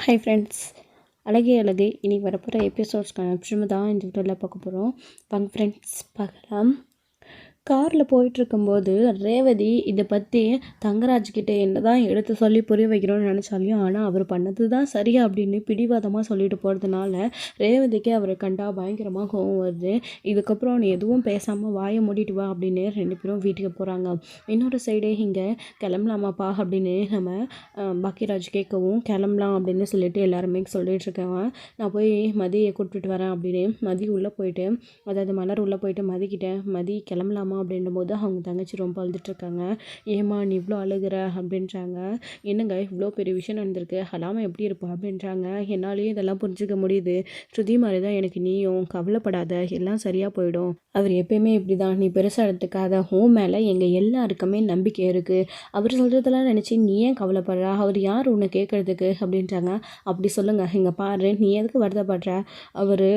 Hi friends, அழகே அழகே இன்றைக்கி வரப்போகிற எபிசோட்ஸ்க்கான விஷயம் தான் இந்த வீடியோவில் பார்க்க போகிறோம். வாங்க ஃப்ரெண்ட்ஸ் பார்க்கலாம். காரில் போயிட்டுருக்கும்போது ரேவதி இதை பற்றி தங்கராஜ்கிட்ட என்ன தான் எடுத்து சொல்லி புரிய வைக்கணும்னு நினச்சாலையும், ஆனால் அவர் பண்ணது தான் சரியா அப்படின்னு பிடிவாதமாக சொல்லிட்டு போகிறதுனால ரேவதிக்கு அவரை கண்டா பயங்கரமாக கோவம் வருது. இதுக்கப்புறம் நீ எதுவும் பேசாமல் வாயை மூடிட்டு வா அப்படின்னு 2 பேரும் வீட்டுக்கு போகிறாங்க. இன்னொரு சைடே இங்கே கிளம்பலாமாப்பா அப்படின்னு நம்ம பாக்கியராஜ் கேட்கவும், கிளம்பலாம் அப்படின்னு சொல்லிட்டு எல்லாருமே சொல்லிட்டு இருக்காங்க. நான் போய் மதியை கூப்பிட்டுட்டு வரேன் அப்படின்னு மதி உள்ளே போயிட்டு, அதாவது மலர் உள்ளே போயிட்டு மதிக்கிட்ட மதி கிளம்பலாமா அப்படின்னும் போது அவங்க தங்கச்சி ரொம்ப அழுதுட்டுருக்காங்க. ஏம்மா நீ இவ்வளோ அழுகிற அப்படின்றாங்க. என்னங்க இவ்வளோ பெரிய விஷயம் நடந்திருக்கு, அழாமல் எப்படி இருப்பா அப்படின்றாங்க. என்னாலேயும் இதெல்லாம் புரிஞ்சுக்க முடியுது. ஸ்ருதி மாதிரி தான் எனக்கு நீயும், கவலைப்படாத, எல்லாம் சரியாக போயிடும். அவர் எப்பயுமே இப்படி தான், நீ பெருசாக எடுத்துக்காத, ஹோம் மேலே எங்கள் எல்லாருக்குமே நம்பிக்கை இருக்குது. அவர் சொல்கிறதெல்லாம் நினச்சி நீ ஏன் கவலைப்படுறா, அவர் யார் உன்னை கேட்குறதுக்கு அப்படின்றாங்க. அப்படி சொல்லுங்கள், இங்கே பாரு, நீ எதுக்கு வருத்தப்படுற, அவர்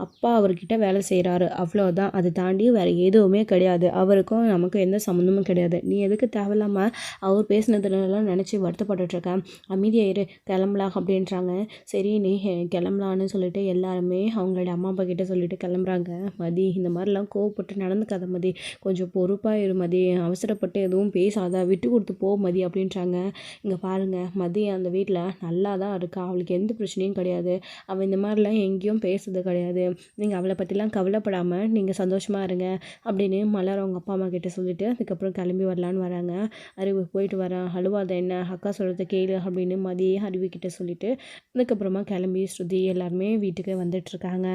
அப்பா அவர்கிட்ட வேலை செய்கிறாரு, அவ்வளோதான். அதை தாண்டி வேறு எதுவுமே கிடையாது. அவருக்கும் நமக்கும் எந்த சம்மந்தமும் கிடையாது. நீ எதுக்கு தேவையில்லாமல் அவர் பேசினதுலாம் நினச்சி வருத்தப்பட்டுருக்க, அமைதியாயிரு, கிளம்பலாம் அப்படின்றாங்க. சரி நீ கிளம்பலான்னு சொல்லிட்டு எல்லாருமே அவங்களோட அம்மா அப்பா கிட்டே சொல்லிட்டு கிளம்புறாங்க. மதி இந்த மாதிரிலாம் கோவப்பட்டு நடந்துக்காத மதி, கொஞ்சம் பொறுப்பாக இரு மதி, அவசரப்பட்டு எதுவும் பேசாத, விட்டு கொடுத்து போ மதி அப்படின்றாங்க. இங்கே பாருங்கள், மதி அந்த வீட்டில் நல்லா தான் இருக்கா, அவளுக்கு எந்த பிரச்சனையும் கிடையாது. அவள் இந்த மாதிரிலாம் எங்கேயும் பேசுறது கிடையாது. நீங்கள் அவளை பற்றிலாம் கவலைப்படாமல் நீங்கள் சந்தோஷமாக இருங்க அப்படின்னு மலர் அவங்க அப்பா அம்மா கிட்டே சொல்லிவிட்டு அதுக்கப்புறம் கிளம்பி வரலான்னு வராங்க. அறிவு போயிட்டு வரேன், அழுவாத என்ன, அக்கா சொல்கிறத கேளு அப்படின்னு மதியே அறிவுக்கிட்ட சொல்லிவிட்டு அதுக்கப்புறமா கிளம்பி ஸ்ருதி எல்லாருமே வீட்டுக்கு வந்துட்டுருக்காங்க.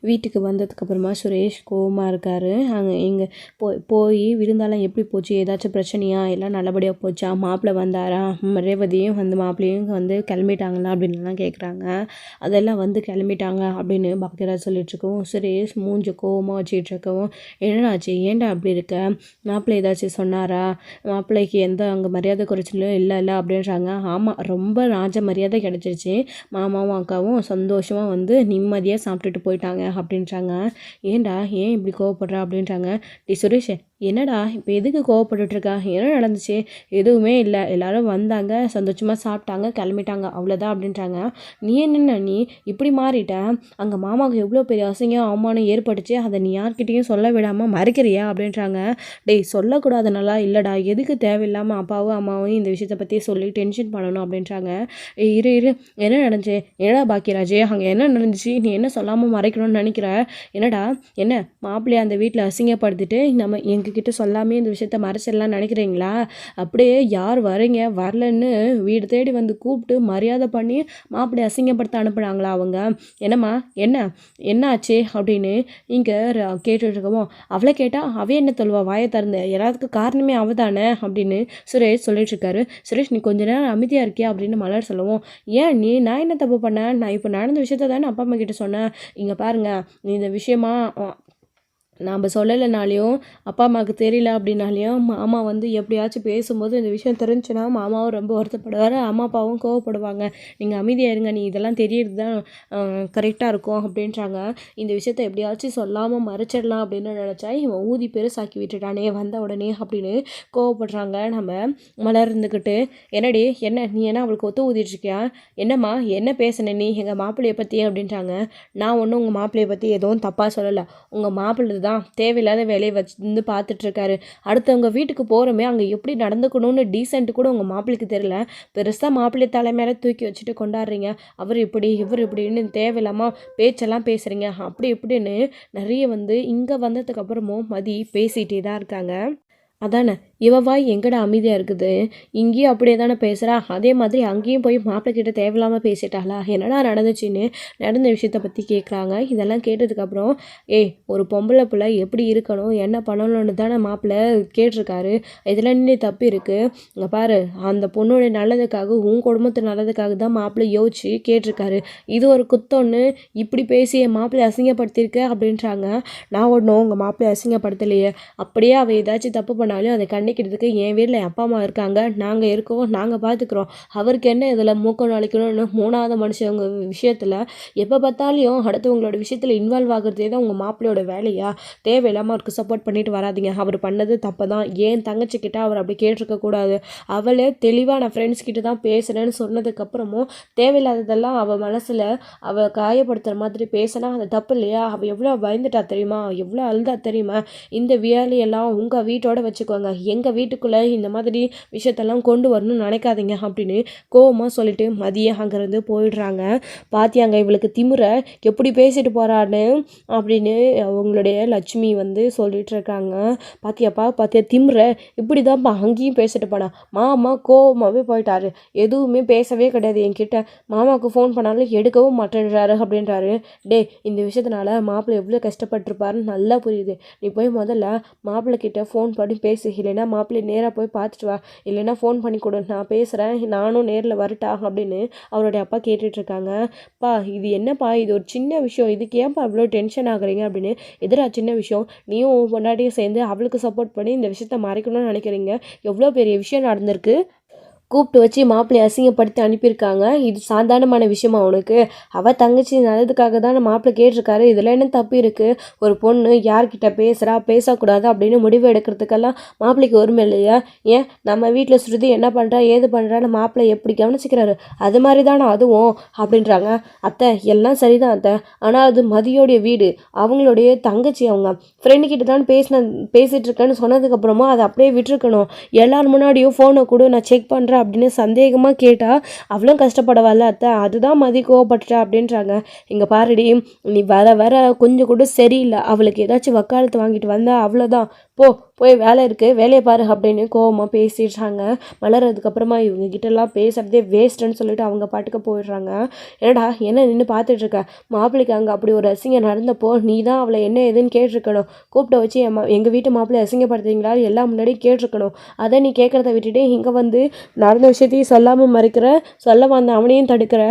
வீட்டுக்கு வந்ததுக்கப்புறமா சுரேஷ் கோவமாக இருக்கார். அங்கே இங்கே போய் விருந்தாலும் எப்படி போச்சு, ஏதாச்சும் பிரச்சனையா, எல்லாம் நல்லபடியாக போச்சா, மாப்பிள்ளை வந்தாரா, ரேவதியும் வந்து மாப்பிள்ளையும் வந்து கிளம்பிட்டாங்களா அப்படின்லாம் கேட்குறாங்க. அதெல்லாம் வந்து கிளம்பிட்டாங்க அப்படின்னு பாக்கியராஜ் சொல்லிட்டுருக்கவும் சுரேஷ் மூஞ்சி கோவமாக வச்சிட்ருக்கவும், என்னடாச்சு, ஏன்டா அப்படி இருக்க, மாப்பிள்ளை ஏதாச்சும் சொன்னாரா, மாப்பிள்ளைக்கு எந்த அங்கே மரியாதை குறைச்சலும் இல்லை அப்படின்றாங்க. ஆமாம், ரொம்ப ராஜ மரியாதை கிடச்சிருச்சு, மாமாவும் அக்காவும் சந்தோஷமாக வந்து நிம்மதியாக சாப்பிட்டுட்டு போயிட்டாங்க அப்படின்றாங்க. ஏன்டா ஏன் இப்படி கோவப்படுறா அப்படின்றாங்க. டி சுரேஷ், என்னடா இப்போ எதுக்கு கோவப்பட்டுட்ருக்கா, என்ன நடந்துச்சு, எதுவுமே இல்லை, எல்லோரும் வந்தாங்க, சந்தோஷமாக சாப்பிட்டாங்க, கிளம்பிட்டாங்க, அவ்வளோதான் அப்படின்றாங்க. நீ என்னென்ன நீ இப்படி மாறிட்ட, அங்கே மாமாவுக்கு எவ்வளோ பெரிய அசிங்கம் அவமானம் ஏற்பட்டுச்சு, அதை நீ யார்கிட்டையும் சொல்ல விடாமல் மறைக்கிறியா அப்படின்றாங்க. டேய் சொல்லக்கூடாதுனால இல்லைடா, எதுக்கு தேவையில்லாமல் அப்பாவும் அம்மாவும் இந்த விஷயத்தை பற்றி சொல்லி டென்ஷன் பண்ணணும் அப்படின்றாங்க. இரு என்ன நடந்துச்சு, என்னடா பாக்கியராஜே அங்கே என்ன நடந்துச்சு, நீ என்ன சொல்லாமல் மறைக்கணும்னு நினைக்கிற, என்னடா என்ன மாப்பிள்ளையை அந்த வீட்டில் அசிங்கப்படுத்திட்டு நம்ம எங்ககிட்ட சொல்லாமே இந்த விஷயத்த மறைச்சிடலாம் நினைக்கிறீங்களா, அப்படியே யார் வரீங்க வரலன்னு வீடு தேடி வந்து கூப்பிட்டு மரியாதை பண்ணி மாப்பிள்ளையை அசிங்கப்படுத்த அனுப்புனாங்களா அவங்க, என்னம்மா என்ன ஆச்சு அப்படின்னு இங்கே கேட்டுட்ருக்கவும், அவளை கேட்டால் அவ என்ன சொல்லுவா, வாயை திறந்து, எல்லாத்துக்கும் காரணமே அவ தானே அப்படின்னு சுரேஷ் சொல்லிட்டுருக்காரு. சுரேஷ் நீ கொஞ்ச நேரம் அமைதியாக இருக்கியா அப்படின்னு மலர் சொல்லவும், ஏன் நான் என்ன தப்பு பண்ணேன், நான் இப்போ நடந்த விஷயத்த தானே அப்பா அம்மா கிட்ட சொன்னேன், இங்கே பாருங்கள், நீ இந்த விஷயமா நாம் சொல்லலைனாலையும் அப்பா அம்மாவுக்கு தெரியல அப்படின்னாலையும் மாமா வந்து எப்படியாச்சும் பேசும்போது இந்த விஷயம் தெரிஞ்சுன்னா மாமாவும் ரொம்ப வருத்தப்படுவார், அம்மா அப்பாவும் கோவப்படுவாங்க, நீங்கள் அமைதியாக இருங்க, நீ இதெல்லாம் தெரியறது தான் கரெக்டாக இருக்கும் அப்படின்றாங்க. இந்த விஷயத்த எப்படியாச்சும் சொல்லாமல் மறைச்சிடலாம் அப்படின்னு நினச்சா இவன் ஊதி பெருசாக்கி விட்டுட்டானே வந்த உடனே அப்படின்னு கோவப்படுறாங்க. நம்ம மலர் இருந்துக்கிட்டு, என்னடி என்ன நீ என்ன அவளுக்கு ஒத்து ஊதிட்டுருக்கியா, என்னம்மா என்ன பேசுன நீ எங்கள் மாப்பிள்ளையை பற்றி அப்படின்றாங்க. நான் ஒன்றும் உங்கள் மாப்பிள்ளையை பற்றி எதுவும் தப்பாக சொல்லலை, உங்கள் மாப்பிள்ளை தான் தேவையில்லாத வேலையை வச்சு பார்த்துட்ருக்காரு, அடுத்தவங்க வீட்டுக்கு போகிறோமே அங்கே எப்படி நடந்துக்கணும்னு டீசென்ட் கூட உங்கள் மாப்பிள்ளைக்கு தெரியல, பெருசாக மாப்பிள்ளை தலை மேலே தூக்கி வச்சுட்டு கொண்டாடுறீங்க, அவர் இப்படி இவர் இப்படின்னு தேவையில்லாமல் பேச்செல்லாம் பேசுகிறீங்க அப்படி இப்படின்னு நிறைய வந்து இங்கே வந்ததுக்கப்புறமும் மதி பேசிகிட்டே தான் இருக்காங்க. அதானே இவ வாய் எங்கடா அமைதியாக இருக்குது, இங்கேயும் அப்படியே தானே பேசுகிறா, அதே மாதிரி அங்கேயும் போய் மாப்பிள்ளை கிட்ட தேவையில்லாமல் பேசிட்டாளா, என்னடா நடந்துச்சுன்னு நடந்த விஷயத்தை பற்றி கேட்குறாங்க. இதெல்லாம் கேட்டதுக்கப்புறம் ஒரு பொம்பளை பிள்ளை எப்படி இருக்கணும் என்ன பண்ணணும்னு தானே மாப்பிள்ளை கேட்டிருக்காரு, இதில் என்ன தப்பு இருக்குது, இங்கே பாரு அந்த பொண்ணுடைய நல்லதுக்காக உன் குடும்பத்து நல்லதுக்காக தான் மாப்பிள்ளை யோசிச்சு கேட்டிருக்காரு, இது ஒரு குத்தம்னு இப்படி பேசி என் மாப்பிள்ளை அசிங்கப்படுத்தியிருக்க அப்படின்றாங்க. நான் ஒன்றும் உங்கள் மாப்பிள்ளை அசிங்கப்படுத்தலையே, அப்படியே அவள் ஏதாச்சும் தப்பு போனாலும் அதை கண்டிக்கிறதுக்கு என் வீட்டில் என் அப்பா அம்மா இருக்காங்க, நாங்கள் இருக்கோம், நாங்கள் பார்த்துக்குறோம். அவருக்கு என்ன இதில் மூக்கம் நுழைக்கணும்னு 3வது மனுஷங்க விஷயத்தில் எப்போ பார்த்தாலும் அடுத்தவங்களோட விஷயத்தில் இன்வால்வ் ஆகுறதே தான் உங்கள் மாப்பிள்ளையோட வேலையா? தேவையில்லாமல் அவருக்கு சப்போர்ட் பண்ணிட்டு வராதிங்க. அவர் பண்ணது தப்பு தான். ஏன் தங்கச்சிக்கிட்ட அவர் அப்படி கேட்டிருக்கக்கூடாது. அவளே தெளிவாக நான் ஃப்ரெண்ட்ஸ் கிட்ட தான் பேசுகிறேன்னு சொன்னதுக்கப்புறமும் தேவையில்லாததெல்லாம் அவள் மனசில் அவள் காயப்படுத்துகிற மாதிரி பேசினா அது தப்பு இல்லையா? அவள் எவ்வளோ பயந்துட்டா தெரியுமா? எவ்வளோ அழுதா தெரியுமா? இந்த வேலையெல்லாம் உங்கள் வீட்டோட வச்சுக்கோங்க, எங்கள் வீட்டுக்குள்ளே இந்த மாதிரி விஷயத்தெல்லாம் கொண்டு வரணும்னு நினைக்காதீங்க அப்படின்னு கோவமாக சொல்லிட்டு மதியம் அங்கேருந்து போயிடுறாங்க. பாத்தியாங்க இவளுக்கு திமிரை எப்படி பேசிட்டு போகிறான்னு அப்படின்னு அவங்களுடைய லட்சுமி வந்து சொல்லிட்டு இருக்காங்க. பாத்தியா திமிரை இப்படி தான்ப்பா அங்கேயும் பேசிட்டு போனா. மாமா கோவமாகவே போயிட்டாரு, எதுவுமே பேசவே கிடையாது என்கிட்ட. மாமாவுக்கு ஃபோன் பண்ணாலும் எடுக்கவும் மாட்டேன்றாரு அப்படின்றாரு. டே, இந்த விஷயத்தினால மாப்பிள்ளை எவ்வளோ கஷ்டப்பட்டுருப்பாருன்னு நல்லா புரியுது. நீ போய் முதல்ல மாப்பிள்ளை கிட்ட ஃபோன் பண்ணி பேசு, இல்லைன்னா மாப்பிள்ளை நேராக போய் பார்த்துட்டு வா, இல்லைன்னா ஃபோன் பண்ணி கொடு, நான் பேசுகிறேன், நானும் நேரில் வரட்டா அப்படின்னு அவருடைய அப்பா கேட்டுட்ருக்காங்க. பா இது என்னப்பா, இது ஒரு சின்ன விஷயம், இதுக்கு ஏன்ப்பா இவ்வளோ டென்ஷன் ஆகுறீங்க அப்படின்னு. எதிரா சின்ன விஷயம், நீயும் பொண்டாட்டியும் சேர்ந்து அவளுக்கு சப்போர்ட் பண்ணி இந்த விஷயத்த மறைக்கணும்னு நினைக்கிறீங்க. எவ்வளோ பெரிய விஷயம் நடந்திருக்கு. கூப்பிட்டு வச்சு மாப்பிள்ளையை அசிங்கப்படுத்தி அனுப்பியிருக்காங்க. இது சாதாரணமான விஷயமா உனக்கு? அவள் தங்கச்சி நல்லதுக்காக தான் மாப்பிள்ளை கேட்டிருக்காரு, இதில் என்ன தப்பு இருக்குது? ஒரு பொண்ணு யார்கிட்ட பேசுகிறா பேசக்கூடாது அப்படின்னு முடிவு எடுக்கிறதுக்கெல்லாம் மாப்பிள்ளைக்கு உரிமை இல்லையா? ஏன் நம்ம வீட்டில் ஸ்ருதி என்ன பண்ணுறா ஏது பண்ணுறான்னு மாப்பிள்ளை எப்படி கவனிச்சிக்கிறாரு, அது மாதிரி தானே அதுவும் அப்படின்றாங்க. அத்தை எல்லாம் சரிதான் அத்தை, ஆனால் அது மதியோடைய வீடு, அவங்களுடைய தங்கச்சி, அவங்க ஃப்ரெண்டுக்கிட்ட தான் பேசிகிட்டு இருக்கேன்னு சொன்னதுக்கப்புறமா அதை அப்படியே விட்டுருக்கணும். எல்லாரும் முன்னாடியும் ஃபோனை கூட நான் செக் பண்ணுறேன் அப்படின்னு சந்தேகமாக கேட்டால் அவளும் கஷ்டப்படவால அத்தை, அதுதான் மதி கோவப்பட்டுட்டா அப்படின்றாங்க. இங்கே பாருடி, நீ வர வர கொஞ்சம் கூட சரியில்லை, அவளுக்கு ஏதாச்சும் வக்காலத்து வாங்கிட்டு வந்தா அவ்வளோதான், போய் வேலை இருக்குது வேலையை பாரு அப்படின்னு கோவமாக பேசிடுறாங்க. மலர்றதுக்கப்புறமா இவங்க கிட்டலாம் பேசுகிறதே வேஸ்ட்டுன்னு சொல்லிட்டு அவங்க பாட்டுக்கு போயிடுறாங்க. என்னடா என்ன நின்று பார்த்துட்ருக்க? மாப்பிள்ளைக்கு அங்கே அப்படி ஒரு அசிங்கம் நடந்தப்போ நீ தான் அவளை என்ன ஏதுன்னு கேட்டிருக்கணும். கூப்பிட்ட வச்சு எங்கள் வீட்டு மாப்பிள்ளை அசிங்கப்படுத்துறீங்களா எல்லாம் முன்னாடி கேட்டிருக்கணும். அதை நீ கேட்குறத விட்டுட்டு இங்கே வந்து நடந்த விஷயத்தையும் சொல்லாமல் மறைக்கிற, சொல்ல வந்த அவனையும் தடுக்கிற.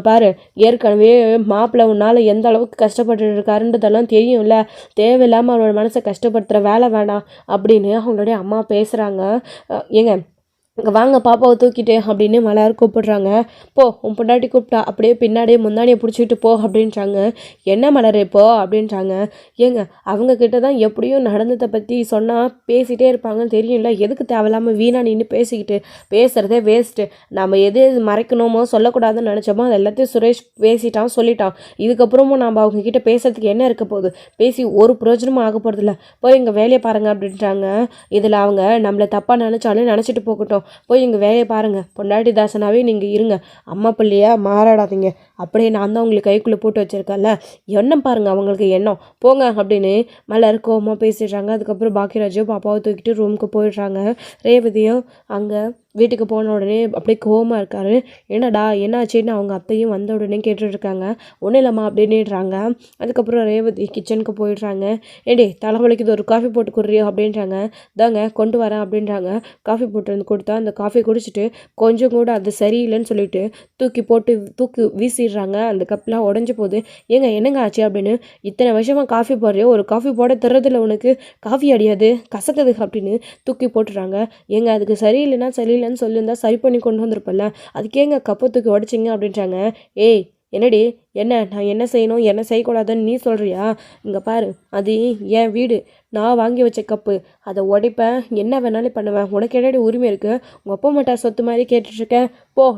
பாரு, ஏற்கனவே மாப்பிள்ளை உன்னால் எந்த அளவுக்கு கஷ்டப்பட்டு இருக்காருன்றதெல்லாம் தெரியும்ல, தேவையில்லாமல் அவனோட மனசை கஷ்டப்படுத்துகிற வேலை வேண்டாம் அப்படின்னு அவங்களுடைய அம்மா பேசுகிறாங்க. ஏங்க இங்கே வாங்க பாப்பாவை தூக்கிட்டு அப்படின்னு மலர் கூப்பிடுறாங்க. உன் பொண்டாட்டி கூப்பிட்டா அப்படியே பின்னாடியே முன்னாடியே பிடிச்சிட்டு போ அப்படின்றாங்க. என்ன மலர் இப்போ அப்படின்றாங்க. ஏங்க அவங்க கிட்ட தான் எப்படியும் நடந்ததை பற்றி சொன்னால் பேசிகிட்டே இருப்பாங்கன்னு தெரியும்ல, எதுக்கு தேவையில்லாமல் வீணா நின்று பேசுகிறதே வேஸ்ட்டு. நம்ம எது மறைக்கணுமோ சொல்லக்கூடாதுன்னு நினச்சோமோ அது எல்லாத்தையும் சுரேஷ் பேசிட்டான் சொல்லிட்டான். இதுக்கப்புறமும் நம்ம அவங்க கிட்ட பேசுறதுக்கு என்ன இருக்க போகுது? பேசி ஒரு பிரயோஜனமும் ஆக போகிறதில்ல. போய் இங்கே வேலையை பாருங்க அப்படின்றாங்க. இதில் அவங்க நம்மளை தப்பாக நினச்சாலும் நினச்சிட்டு போகட்டும், போய் எங்கள் வேலையை பாருங்கள், பொண்டாட்டி தாசனாகவே நீங்கள் இருங்க, அம்மா பிள்ளையா மாறாடாதீங்க, அப்படியே நான் தான் உங்களுக்கு கைக்குள்ளே போட்டு வச்சுருக்கேன்ல, எண்ணம் பாருங்கள் அவங்களுக்கு எண்ணம், போங்க அப்படின்னு மலர் கோவமாக பேசிடுறாங்க. அதுக்கப்புறம் பாக்கியராஜோ பாப்பாவை தூக்கிட்டு ரூமுக்கு போயிடுறாங்க. ரேவதியும் அங்கே வீட்டுக்கு போன உடனே அப்படியே கோவமாக இருக்காரு. என்னடா என்னாச்சுன்னு அவங்க அத்தையும் வந்த உடனே கேட்டுட்ருக்காங்க. ஒன்றும் இல்லைம்மா அப்படின்னுடுறாங்க. அதுக்கப்புறம் ரேவதி கிச்சனுக்கு போயிடுறாங்க. ஏண்டே தலைவலிக்குது, ஒரு காஃபி போட்டு கொடுறியோ அப்படின்றாங்க. தாங்க கொண்டு வரேன் அப்படின்றாங்க. காஃபி போட்டு வந்து கொடுத்தா அந்த காஃபி குடிச்சிட்டு கொஞ்சம் கூட அது சரியில்லைன்னு சொல்லிட்டு தூக்கி வீசிடுறாங்க. அந்த கப்லாம் உடஞ்சி போகுது. ஏங்க என்னங்க ஆச்சு அப்படின்னு. இத்தனை வருஷமாக காஃபி போடுறியோ, ஒரு காஃபி போட தர்றதில்ல உனக்கு, காஃபி அடியாது கசக்குது அப்படின்னு தூக்கி போட்டுறாங்க. ஏங்க அதுக்கு சரியில்லைன்னா சரியில்லைன்னு சொல்லியிருந்தா சரி பண்ணி கொண்டு வந்திருப்பல, அதுக்கேங்க கப்பை தூக்கி உடைச்சிங்க அப்படின்றாங்க. ஏய் என்னடி, என்ன நான் என்ன செய்யணும் என்ன செய்யக்கூடாதுன்னு நீ சொல்கிறியா? இங்கே பாரு, அது என் வீடு, நான் வாங்கி வச்ச கப்பு, அதை உடைப்பேன், என்ன வேணாலும் பண்ணுவேன், உனக்கு என்னடி உரிமை இருக்குது? உங்கள் அப்பா மட்டும் சொத்து மாதிரி கேட்டுட்ருக்கேன்,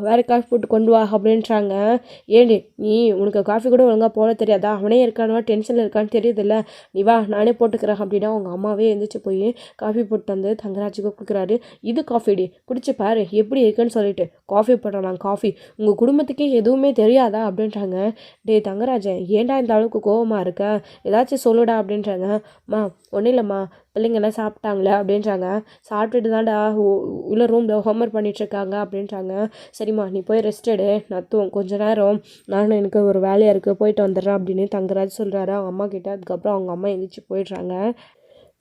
வேறு காஃபி போட்டு கொண்டு வா அப்படின்றாங்க. ஏண்டி நீ உனக்கு காஃபி கூட ஒழுங்காக போட தெரியாதா? அவனே இருக்கானுவா டென்ஷனில் இருக்கான்னு தெரியுதுல்ல, நீ வா நானே போட்டுக்கிறேன் அப்படின்னா அவங்க அம்மாவே எழுந்திரிச்சு போய் காஃபி போட்டு வந்து தங்கராஜுக்கு கொடுக்குறாரு. இது காஃபிடி குடிச்சு பாரு எப்படி இருக்குன்னு சொல்லிட்டு காஃபி போடுறாங்க. காஃபி உங்கள் குடும்பத்துக்கே எதுவுமே தெரியாதா அப்படின்றாங்க. டே தங்கராஜன், ஏன்டா இந்த அளவுக்கு கோவமாக இருக்க, ஏதாச்சும் சொல்லுடா அப்படின்றாங்க. ஒன்றும் இல்லைம்மா, பிள்ளைங்கெல்லாம் சாப்பிட்டாங்களே அப்படின்றாங்க. சாப்பிட்டுட்டு தான்டா உள்ள ரூமில் ஹோம்ஒர்க் பண்ணிகிட்ருக்காங்க அப்படின்றாங்க. சரிம்மா நீ போய் ரெஸ்ட் எடு, நான் கொஞ்ச நேரம் நானும் எனக்கு ஒரு வேலையாக இருக்குது போயிட்டு வந்துடுறேன் அப்படின்னு தங்கராஜ் சொல்கிறாரு அவங்க அம்மா கிட்ட. அதுக்கப்புறம் அவங்க அம்மா எழுந்திரிச்சு போயிடுறாங்க.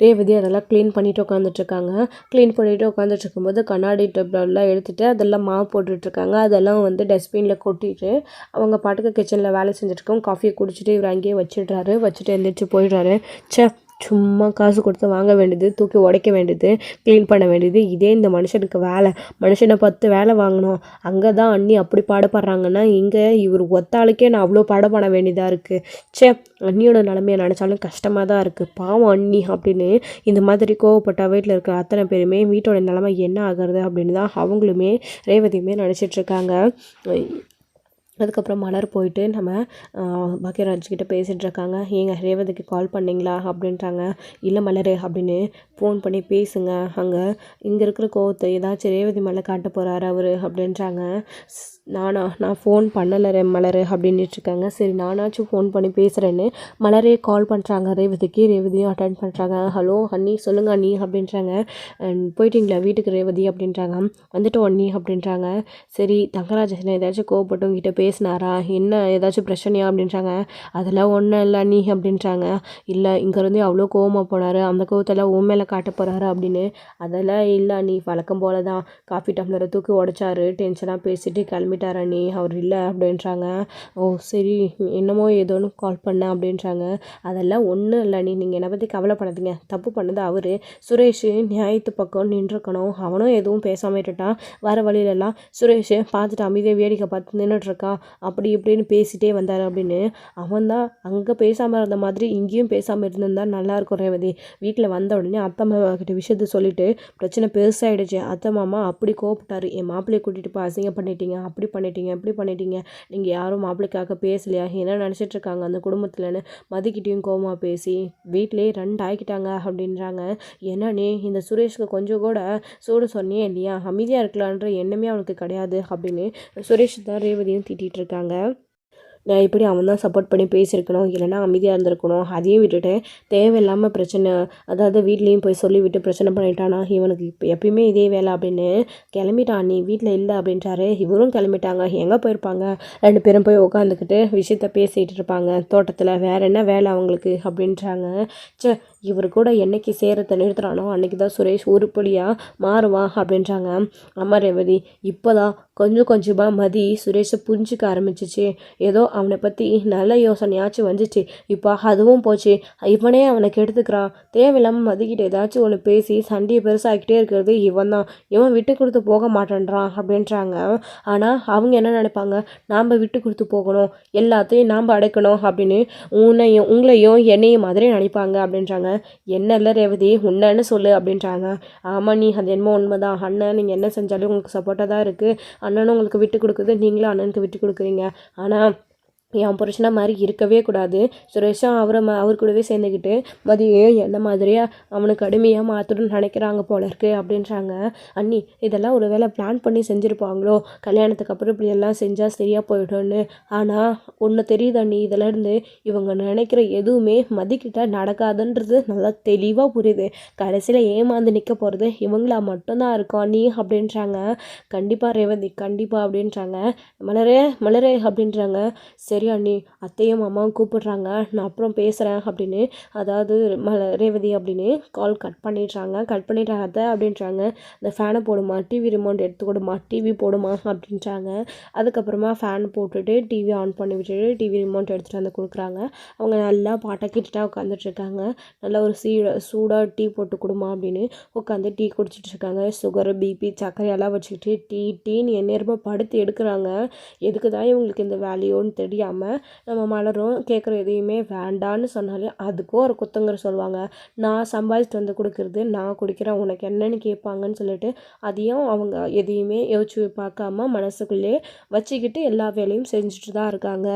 ரேவதி அதெல்லாம் க்ளீன் பண்ணிவிட்டு உட்காந்துட்ருக்காங்க. க்ளீன் பண்ணிவிட்டு உட்காந்துட்ருக்கும்போது கண்ணாடி டப்லாம் எடுத்துகிட்டு அதெல்லாம் மாவு போட்டுட்ருக்காங்க. அதெல்லாம் வந்து டஸ்ட்பினில் கொட்டிட்டு அவங்க பாட்டுக்கு கிச்சனில் வேலை செஞ்சுட்ருக்கோம். காஃபியை குடிச்சிட்டு இவர் அங்கேயே வச்சுட்டு எழுந்திரிச்சு போயிடுறாரு. சும்மா காசு கொடுத்து வாங்க வேண்டியது, தூக்கி உடைக்க வேண்டியது, க்ளீன் பண்ண வேண்டியது, இதே இந்த மனுஷனுக்கு வேலை. மனுஷனை 10 வேலை வாங்கணும். அங்கே தான் அண்ணி அப்படி பாடுபடுறாங்கன்னா இங்கே இவர் ஒத்தாளுக்கே நான் அவ்வளோ பாடுபட வேண்டியதாக இருக்குது. சே, அண்ணியோட நிலமையை நினச்சாலும் கஷ்டமாக தான் இருக்குது. பாவம் அண்ணி அப்படின்னு இந்த மாதிரி கோவப்பட்டா வீட்டில் இருக்கிற அத்தனை பேருமே வீட்டோட நிலமை என்ன ஆகிறது அப்படின்னு தான் அவங்களுமே ரேவதியுமே நினச்சிட்ருக்காங்க. அதுக்கப்புறம் மலர் போயிட்டு நம்ம பாக்கியராஜ்கிட்ட பேசிகிட்டு இருக்காங்க. ஏங்க ரேவதிக்கு கால் பண்ணிங்களா அப்படின்றாங்க. இல்லை மலர் அப்படின்னு ஃபோன் பண்ணி பேசுங்க, அங்கே இங்கே இருக்கிற கோவத்தை ஏதாச்சும் ரேவதி மேலே காட்ட போகிறாரு அவர் அப்படின்றாங்க. நான் ஃபோன் பண்ணலை மலர் அப்படின்னுட்டுருக்காங்க. சரி நானாச்சும் ஃபோன் பண்ணி பேசுகிறேன்னு மலரே கால் பண்ணுறாங்க ரேவதிக்கு. ரேவதியும் அட்டன் பண்ணுறாங்க. ஹலோ அண்ணி சொல்லுங்கள் அண்ணி அப்படின்றாங்க. போயிட்டீங்களா வீட்டுக்கு ரேவதி அப்படின்றாங்க. வந்துட்டோம் அண்ணி அப்படின்றாங்க. சரி தங்கராஜன் ஏதாச்சும் கோவப்பட்டு உங்ககிட்ட பேசினாரா, என்ன ஏதாச்சும் பிரச்சனையா அப்படின்றாங்க. அதெல்லாம் ஒன்றும் இல்லை அண்ணி அப்படின்றாங்க. இல்லை இங்கேருந்து அவ்வளோ கோவமாக போனார், அந்த கோவத்தெல்லாம் உன் மேலே காட்ட போகிறாரு அப்படின்னு. அதெல்லாம் இல்லை அண்ணி, வழக்கம் போல தான் காஃபி டம்ளரை தூக்கி உடைச்சாரு, டென்ஷனாக பேசிட்டு கிளம்பிட்டார் அண்ணி, அவர் இல்லை அப்படின்றாங்க. ஓ சரி, என்னமோ ஏதோன்னு கால் பண்ணேன் அப்படின்றாங்க. அதெல்லாம் ஒன்றும் இல்லை அண்ணி, நீங்கள் என்னை பற்றி கவலைப்படாதீங்க. தப்பு பண்ணது அவர். சுரேஷ் நியாயத்து பக்கம் நின்றுருக்கணும், அவனும் எதுவும் பேசாமல் விட்டுட்டான். வர வழியிலலாம் சுரேஷ் பார்த்துட்டு அமைதியாக வேடிக்கை பார்த்து நின்றுட்டுருக்கான், அப்படி இப்படின்னு பேசிகிட்டே வந்தார் அப்படின்னு. அவன் தான் அங்கே பேசாமல் இருந்த மாதிரி இங்கேயும் பேசாமல் இருந்திருந்தா நல்லாயிருக்கும் ரேவதி. வீட்டில் வந்த உடனே அத்தை மாமா கிட்ட விஷயத்த சொல்லிவிட்டு பிரச்சனை பெருசாகிடுச்சு. அத்தை மாமா அப்படி கோப்பிட்டாரு, என் மாப்பிள்ளையை கூட்டிகிட்டு போய் அசிங்கம் பண்ணிட்டீங்க, அப்படி பண்ணிட்டீங்க, இப்படி பண்ணிட்டீங்க, நீங்கள் யாரும் மாப்பிள்ளைக்காக பேசலையா, என்ன நினச்சிட்டு இருக்காங்க அந்த குடும்பத்தில்னு மதிக்கிட்டையும் கோவமாக பேசி வீட்டிலே 2 ஆகிக்கிட்டாங்க அப்படின்றாங்க. என்னன்னே இந்த சுரேஷ்க்கு கொஞ்சம் கூட சூடு சொன்னியே இல்லையா, அமைதியாக இருக்கலான்ற எண்ணமே அவனுக்கு கிடையாது அப்படின்னு சுரேஷ் தான் ரேவதியும் திட்டிகிட்டு இருக்காங்க. நான் இப்படி அவன் தான் சப்போர்ட் பண்ணி பேசியிருக்கணும், இல்லைனா அமைதியாக இருந்திருக்கணும். அதையும் விட்டுட்டு தேவையில்லாமல் பிரச்சனை, அதாவது வீட்லேயும் போய் சொல்லிவிட்டு பிரச்சனை பண்ணிட்டானா, இவனுக்கு இப்போ எப்பயுமே இதே வேலை அப்படின்னு கிளம்பிட்டான். நீ வீட்டில் இல்லை அப்படின்றாரு. இவரும் கிளம்பிட்டாங்க. எங்கே போயிருப்பாங்க, 2 பேரும் போய் உட்காந்துக்கிட்டு விஷயத்த பேசிகிட்டு இருப்பாங்க தோட்டத்தில், வேறு என்ன வேலை அவங்களுக்கு அப்படின்றாங்க. சே, இவர் கூட என்னைக்கு சேரத்தை நிறுத்துறானோ அன்றைக்கி தான் சுரேஷ் உருப்படியாக மாறுவான் அப்படின்றாங்க. அம்மா ரேவதி இப்போ தான் கொஞ்சம் கொஞ்சமாக மதி சுரேஷை புரிஞ்சிக்க ஆரம்பிச்சிச்சு. ஏதோ அவனை பற்றி நல்ல யோசனையாச்சும் வந்துச்சு, இப்போ அதுவும் போச்சு. இவனே அவனை கெடுத்துக்கிறான். தேவையில்லாமல் மதிக்கிட்ட ஏதாச்சும் ஒன்று பேசி சண்டையை பெருசாகிக்கிட்டே இருக்கிறது இவன் தான். இவன் விட்டு கொடுத்து போக மாட்டேன்றான் அப்படின்றாங்க. ஆனால் அவங்க என்ன நினைப்பாங்க, நாம் விட்டு கொடுத்து போகணும், எல்லாத்தையும் நாம் அடைக்கணும் அப்படின்னு உங்களையும் என்னையும் மாதிரி நினைப்பாங்க அப்படின்றாங்க. என்ன இல்லை ரேவதி, உன்னன்னு சொல்லு அப்படின்றாங்க. ஆமாம் நீ அது என்னமோ உண்மைதான். அண்ணன் நீங்கள் என்ன செஞ்சாலும் உங்களுக்கு சப்போர்ட்டாக தான் இருக்குது. அண்ணனும் உங்களுக்கு விட்டு கொடுக்குது, நீங்களும் அண்ணனுக்கு விட்டு கொடுக்குறீங்க. ஆனால் என் புருஷனா மாதிரி இருக்கவே கூடாது. சுரேஷும் அவர் கூடவே சேர்ந்துக்கிட்டு மதியே என்ன மாதிரியே அவனுக்கு அடிமையாக மாற்றணும்னு நினைக்கிறாங்க போல இருக்கு அப்படின்றாங்க. அண்ணி இதெல்லாம் ஒரு வேளை பிளான் பண்ணி செஞ்சுருப்பாங்களோ, கல்யாணத்துக்கு அப்புறம் இப்படி எல்லாம் செஞ்சால் சரியாக போயிடும்னு. ஆனால் ஒன்று தெரியுது அண்ணி, இதிலேருந்து இவங்க நினைக்கிற எதுவுமே மதிக்கிட்ட நடக்காதுன்றது நல்லா தெளிவாக புரியுது. கடைசியில் ஏமாந்து நிற்க போகிறது இவங்களா மட்டும்தான் இருக்கும் அண்ணி அப்படின்றாங்க. கண்டிப்பாக ரேவதி கண்டிப்பாக அப்படின்றாங்க. மலரே மலரே அப்படின்றாங்க. சரி அண்ணி, அத்தையும் அம்மாவும் கூப்பிடுறாங்க, நான் அப்புறம் பேசுகிறேன் அப்படின்னு, அதாவது ரேவதி அப்படின்னு கால் கட் பண்ணிடுறாங்க. அத்தை அப்படின்றாங்க. இந்த ஃபேனை போடுமா, டிவி ரிமோட் எடுத்து கொடுமா, டிவி போடுமா அப்படின்றாங்க. அதுக்கப்புறமா ஃபேன் போட்டுட்டு டிவி ஆன் பண்ணி விட்டுட்டு டிவி ரிமோட் எடுத்துகிட்டு வந்து கொடுக்குறாங்க. அவங்க நல்லா பாட்டை கேட்டுட்டா உட்காந்துட்ருக்காங்க. நல்லா ஒரு சூடாக டீ போட்டு கொடுமா அப்படின்னு உட்காந்து டீ குடிச்சிட்ருக்காங்க. சுகர் பிபி சர்க்கரையெல்லாம் வச்சுக்கிட்டு டீன்னு எந்நேரமாக படுத்து எடுக்கிறாங்க. எதுக்கு தான் இவங்களுக்கு இந்த வேலையோன்னு தெரியாமல் நம்ம மலரும் கேட்குற எதையுமே வேண்டான்னு சொன்னாலே அதுக்கும் ஒரு குத்தங்கிற சொல்லுவாங்க. நான் சம்பாதிச்சுட்டு வந்து கொடுக்குறது நான் குடிக்கிறேன், உனக்கு என்னன்னு கேட்பாங்கன்னு சொல்லிட்டு அதையும் அவங்க எதையுமே யோசிச்சு பார்க்காம மனசுக்குள்ளே வச்சுக்கிட்டு எல்லா வேலையும் செஞ்சுட்டு தான் இருக்காங்க.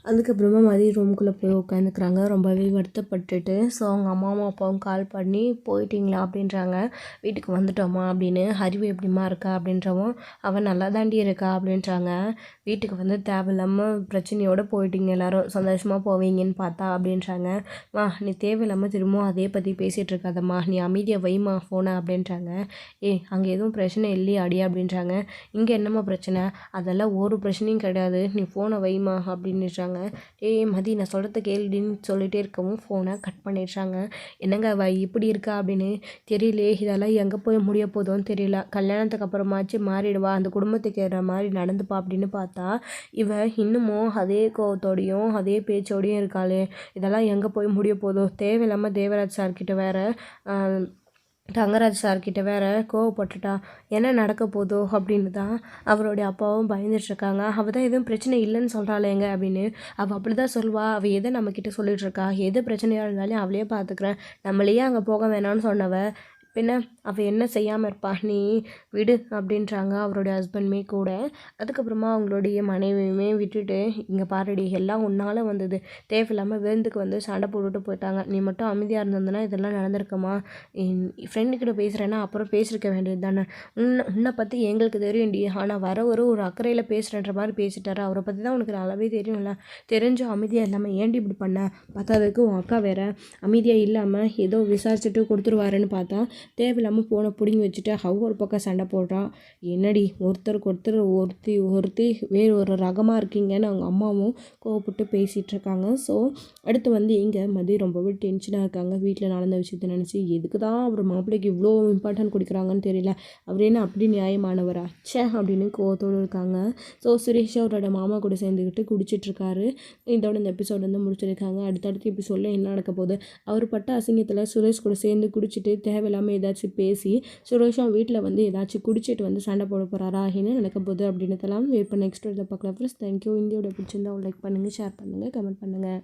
அதுக்கப்புறமா மதியம் ரூமுக்குள்ளே போய் உட்காந்துக்கிறாங்க, ரொம்பவே வருத்தப்பட்டுட்டு. ஸோ அவங்க அம்மாவும் அப்பாவும் கால் பண்ணி போயிட்டீங்களா அப்படின்றாங்க. வீட்டுக்கு வந்துட்டோமா அப்படின்னு. அறிவு எப்படிமா இருக்கா அப்படின்றவும் அவன் நல்லா தாண்டி இருக்கா அப்படின்றாங்க. வீட்டுக்கு வந்து தேவையில்லாமல் பிரச்சனையோடு போயிட்டீங்க, எல்லோரும் சந்தோஷமாக போவீங்கன்னு பார்த்தா அப்படின்றாங்க. நீ தேவையில்லாமல் திரும்பவும் அதே பற்றி பேசிகிட்டு இருக்காதம்மா, நீ அமைதியாக வைமா ஃபோனை அப்படின்றாங்க. அங்கே எதுவும் பிரச்சனை இல்லையா அடி அப்படின்றாங்க. இங்கே என்னம்மா பிரச்சனை, அதெல்லாம் ஒரு பிரச்சனையும் கிடையாது, நீ ஃபோனை வைமா அப்படின்னுறாங்க. பண்ணிடுறாங்க. மதி நான் சொல்கிறத கேளுடின்னு சொல்லிகிட்டே இருக்கவும் ஃபோனை கட் பண்ணிடுறாங்க. என்னங்க இப்படி இருக்கா அப்படின்னு தெரியலையே, இதெல்லாம் எங்கே போய் முடிய போதோன்னு தெரியல, கல்யாணத்துக்கு அப்புறமாச்சு மாறிடுவா, அந்த குடும்பத்துக்கு ஏற மாதிரி நடந்துப்பா அப்படின்னு பார்த்தா இவ இன்னமும் அதே கோவத்தோடையும் அதே பேச்சோடையும் இருக்காளே, இதெல்லாம் எங்கே போய் முடிய போதோ, தேவையில்லாமல் தேவராஜ் சார்கிட்ட வேற தங்கராஜ் சார்கிட்ட வேற கோவப்பட்டுட்டா, என்ன நடக்க போதோ அப்படின்னு தான் அவருடைய அப்பாவும் பயந்துட்டுருக்காங்க. அவள் தான் எதுவும் பிரச்சனை இல்லைன்னு சொல்கிறாளேங்க அப்படின்னு. அவள் அப்படி தான் சொல்லுவாள். அவள் எதை நம்மக்கிட்ட சொல்லிகிட்ருக்கா, எது பிரச்சனையாக இருந்தாலும் அவளையே பார்த்துக்கிறேன், நம்மளையே அங்கே போக வேணாம்னு சொன்னவ பின்ன அவள் என்ன செய்யாமல் இருப்பா, நீ விடு அப்படின்றாங்க அவருடைய ஹஸ்பண்டுமே கூட. அதுக்கப்புறமா அவங்களுடைய மனைவியுமே விட்டுட்டு, இங்கே பாருடி எல்லாம் உன்னால் வந்தது, தேவையில்லாமல் விருந்துக்கு வந்து சண்டை போட்டுட்டு போயிட்டாங்க, நீ மட்டும் அமைதியாக இருந்ததுன்னா இதெல்லாம் நடந்திருக்குமா, ஃப்ரெண்டுக்கிட்ட பேசுகிறேன்னா அப்புறம் பேசியிருக்க வேண்டியது தானே, உன்னை பற்றி எங்களுக்கு தெரியும்டி, ஆனால் வர ஒரு அக்கறையில் பேசுகிறன்ற மாதிரி பேசிட்டாரு, அவரை பற்றி தான் உனக்கு நல்லாவே தெரியும்ல, தெரிஞ்சும் அமைதியாக இல்லாமல் ஏன்டி இப்படி பண்ண, பார்த்ததுக்கு உன் அக்கா வேற அமைதியாக இல்லாமல் ஏதோ விசாரிச்சுட்டு கொடுத்துருவாருன்னு பார்த்தா தேவையில்லாமல் ஃபோனை பிடுங்கி வச்சுட்டு ஒரு பக்கம் சண்டை போடுறான். என்னடி ஒருத்தருக்கு ஒருத்தர் ஒருத்தி வேறு ஒரு ரகமாக இருக்கீங்கன்னு அவங்க அம்மாவும் கோவப்பட்டு பேசிகிட்டு இருக்காங்க. ஸோ அடுத்து வந்து இங்கே மதி ரொம்பவே டென்ஷனாக இருக்காங்க. வீட்டில் நடந்த விஷயத்தை நினச்சி எதுக்கு தான் அவர் மாப்பிள்ளைக்கு இவ்வளோ இம்பார்ட்டன்ட் கொடுக்குறாங்கன்னு தெரியல, அவர் என்ன அப்படி நியாயமானவரா ச்சே அப்படின்னு கோவத்தோடு இருக்காங்க. ஸோ சுரேஷ் அவரோட மாமா கூட சேர்ந்துக்கிட்டு குடிச்சிட்ருக்காரு. இதோட இந்த எபிசோட் வந்து முடிச்சிருக்காங்க. அடுத்தடுத்த எபிசோடில் என்ன நடக்க போகுது, அவர் பட்ட அசிங்கத்தில் சுரேஷ் கூட சேர்ந்து குடிச்சிட்டு தேவையில்லாமல் ஏதாச்சும் பேசி சுரேஷும் வீட்டில் வந்து ஏதாச்சும் குடிச்சிட்டு வந்து சண்டை போட போகிறாரா, என்ன நடக்க போகுது அப்படின்றதெல்லாம் வெயிட் பண்ண நெக்ஸ்ட் வீடியோவில் பார்க்கலாம். Friends thank you. இந்தியோட பிடிச்சிருந்தா லைக் பண்ணுங்கள், ஷேர் பண்ணுங்கள், கமெண்ட் பண்ணுங்கள்.